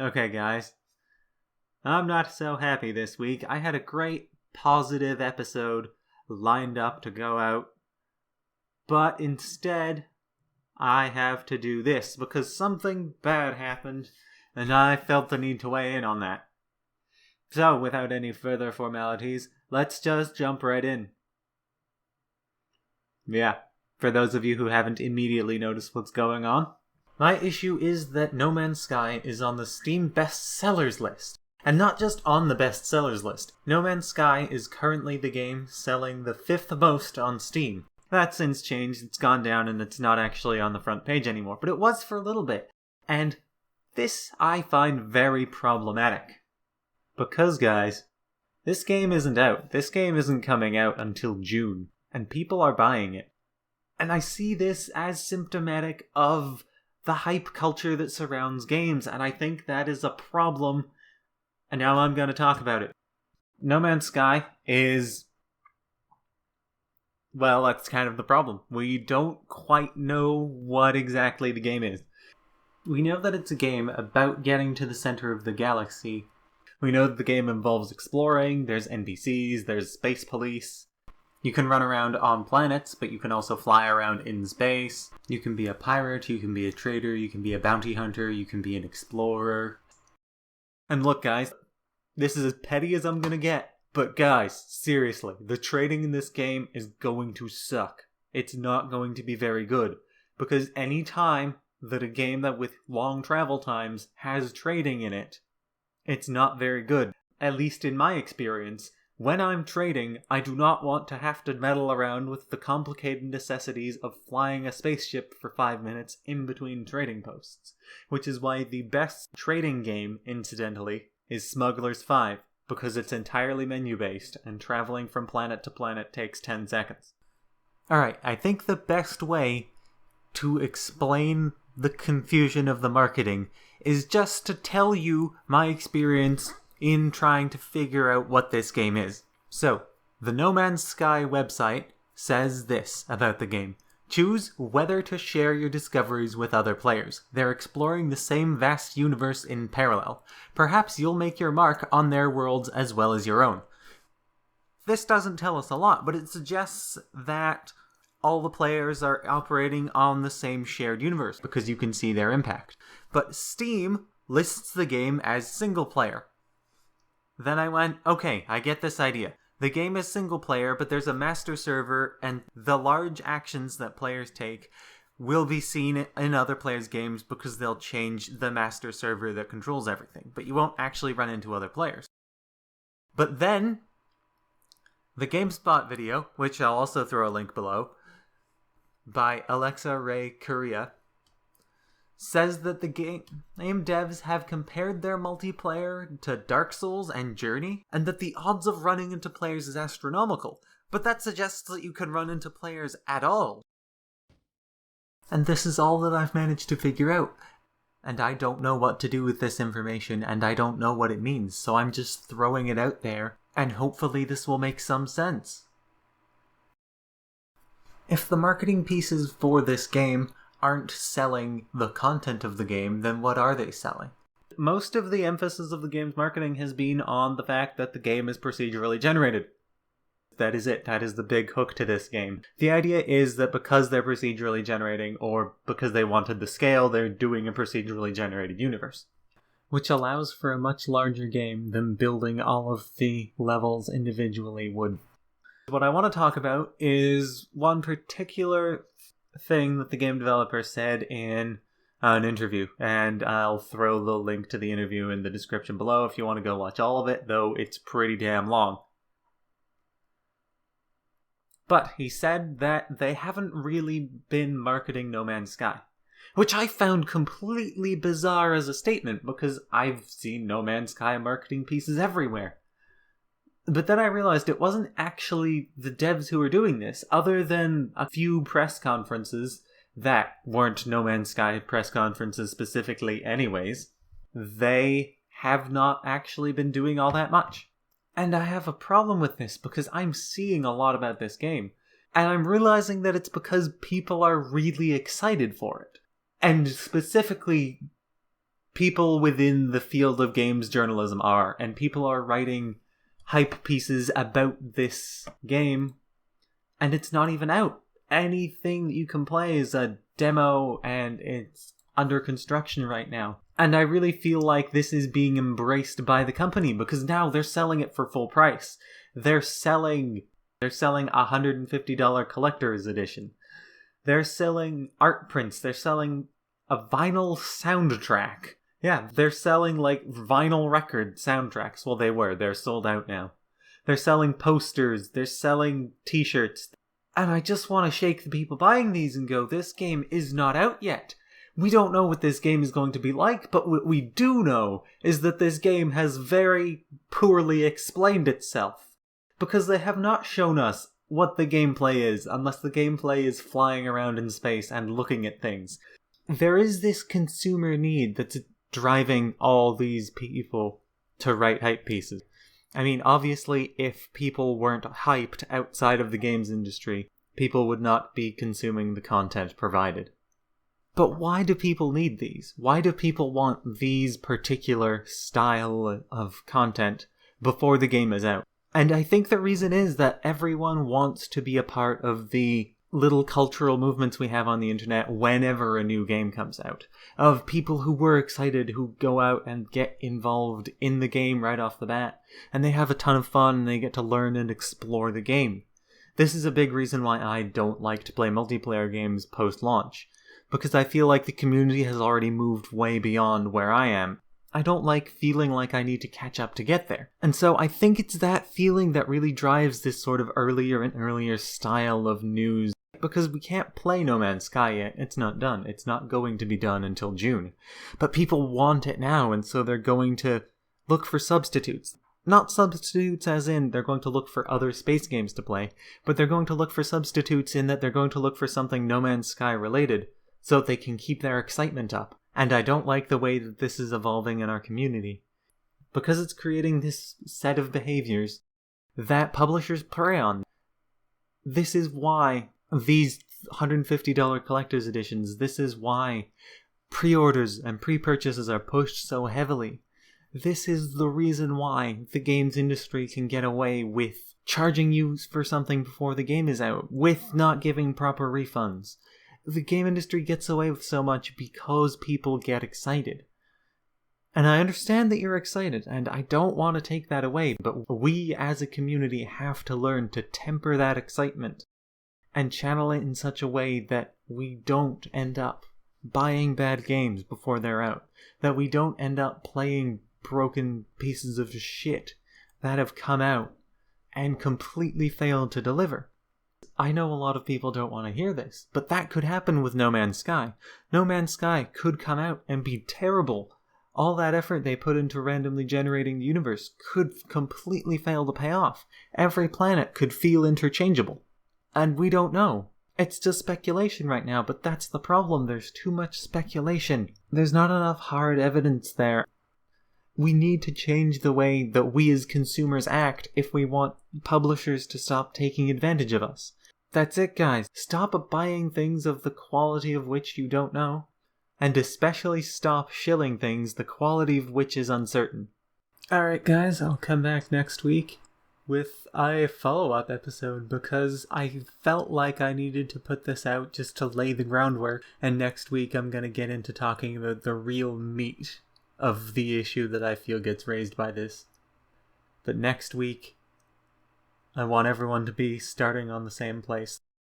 Okay, guys. I'm not so happy this week. I had a great, positive episode lined up to go out. But instead, I have to do this because something bad happened, and I felt the need to weigh in on that. So, without any further formalities, let's just jump right in. Yeah, for those of you who haven't immediately noticed what's going on, my issue is that No Man's Sky is on the Steam bestsellers list. And not just on the bestsellers list. No Man's Sky is currently the game selling the 5th most on Steam. That's since changed, it's gone down, and it's not actually on the front page anymore. But it was for a little bit. And this I find very problematic. Because, guys, this game isn't out. This game isn't coming out until June. And people are buying it. And I see this as symptomatic of the hype culture that surrounds games, and I think that is a problem, and now I'm going to talk about it. No Man's Sky is... well, that's kind of the problem. We don't quite know what exactly the game is. We know that it's a game about getting to the center of the galaxy. We know that the game involves exploring, there's NPCs, there's space police. You can run around on planets, but you can also fly around in space. You can be a pirate, you can be a trader, you can be a bounty hunter, you can be an explorer. And look, guys, this is as petty as I'm gonna get. But guys, seriously, the trading in this game is going to suck. It's not going to be very good. Because any time that a game that with long travel times has trading in it, it's not very good. At least in my experience. When I'm trading, I do not want to have to meddle around with the complicated necessities of flying a spaceship for 5 minutes in between trading posts. Which is why the best trading game, incidentally, is Smugglers 5, because it's entirely menu-based, and traveling from planet to planet takes 10 seconds. Alright, I think the best way to explain the confusion of the marketing is just to tell you my experience in trying to figure out what this game is. So, the No Man's Sky website says this about the game. Choose whether to share your discoveries with other players. They're exploring the same vast universe in parallel. Perhaps you'll make your mark on their worlds as well as your own. This doesn't tell us a lot, but it suggests that all the players are operating on the same shared universe, because you can see their impact. But Steam lists the game as single player. Then I went, okay, I get this idea. The game is single player, but there's a master server, and the large actions that players take will be seen in other players' games because they'll change the master server that controls everything. But you won't actually run into other players. But then, the GameSpot video, which I'll also throw a link below, by Alexa Ray Corriea, says that the game devs have compared their multiplayer to Dark Souls and Journey, and that the odds of running into players is astronomical, but that suggests that you can run into players at all. And this is all that I've managed to figure out, and I don't know what to do with this information, and I don't know what it means, so I'm just throwing it out there, and hopefully this will make some sense. If the marketing pieces for this game aren't selling the content of the game, then what are they selling? Most of the emphasis of the game's marketing has been on the fact that the game is procedurally generated. That is it. That is the big hook to this game. The idea is that because they're procedurally generating, or because they wanted the scale, they're doing a procedurally generated universe. Which allows for a much larger game than building all of the levels individually would. What I want to talk about is one particular thing that the game developer said in an interview, and I'll throw the link to the interview in the description below if you want to go watch all of it, though it's pretty damn long. But he said that they haven't really been marketing No Man's Sky, which I found completely bizarre as a statement because I've seen No Man's Sky marketing pieces everywhere. But then I realized it wasn't actually the devs who were doing this, other than a few press conferences that weren't No Man's Sky press conferences specifically anyways. They have not actually been doing all that much. And I have a problem with this because I'm seeing a lot about this game. And I'm realizing that it's because people are really excited for it. And specifically people within the field of games journalism are, and people are writing hype pieces about this game, and it's not even out. Anything that you can play is a demo, and it's under construction right now. And I really feel like this is being embraced by the company, because now they're selling it for full price. They're selling a $150 collector's edition. They're selling art prints. They're selling a vinyl soundtrack. Yeah, they're selling like vinyl record soundtracks. Well, they were. They're sold out now. They're selling posters. They're selling t-shirts. And I just want to shake the people buying these and go, this game is not out yet. We don't know what this game is going to be like, but what we do know is that this game has very poorly explained itself. Because they have not shown us what the gameplay is, unless the gameplay is flying around in space and looking at things. There is this consumer need that's driving all these people to write hype pieces. I mean, obviously, if people weren't hyped outside of the games industry, people would not be consuming the content provided. But why do people need these? Why do people want these particular style of content before the game is out? And I think the reason is that everyone wants to be a part of the little cultural movements we have on the internet whenever a new game comes out. Of people who were excited, who go out and get involved in the game right off the bat. And they have a ton of fun and they get to learn and explore the game. This is a big reason why I don't like to play multiplayer games post-launch. Because I feel like the community has already moved way beyond where I am. I don't like feeling like I need to catch up to get there. And so I think it's that feeling that really drives this sort of earlier and earlier style of news. Because we can't play No Man's Sky yet. It's not done. It's not going to be done until June. But people want it now, and so they're going to look for substitutes. Not substitutes as in they're going to look for other space games to play, but they're going to look for substitutes in that they're going to look for something No Man's Sky related, so that they can keep their excitement up. And I don't like the way that this is evolving in our community. Because it's creating this set of behaviors that publishers prey on. This is why these $150 collector's editions, this is why pre-orders and pre-purchases are pushed so heavily. This is the reason why the games industry can get away with charging you for something before the game is out, with not giving proper refunds. The game industry gets away with so much because people get excited. And I understand that you're excited, and I don't want to take that away, but we as a community have to learn to temper that excitement and channel it in such a way that we don't end up buying bad games before they're out, that we don't end up playing broken pieces of shit that have come out and completely failed to deliver. I know a lot of people don't want to hear this, but that could happen with No Man's Sky. No Man's Sky could come out and be terrible. All that effort they put into randomly generating the universe could completely fail to pay off. Every planet could feel interchangeable. And we don't know. It's just speculation right now, but that's the problem. There's too much speculation. There's not enough hard evidence there. We need to change the way that we as consumers act if we want publishers to stop taking advantage of us. That's it, guys. Stop buying things of the quality of which you don't know. And especially stop shilling things the quality of which is uncertain. Alright guys, I'll come back next week with a follow-up episode because I felt like I needed to put this out just to lay the groundwork. And next week I'm going to get into talking about the real meat of the issue that I feel gets raised by this. But next week, I want everyone to be starting on the same place.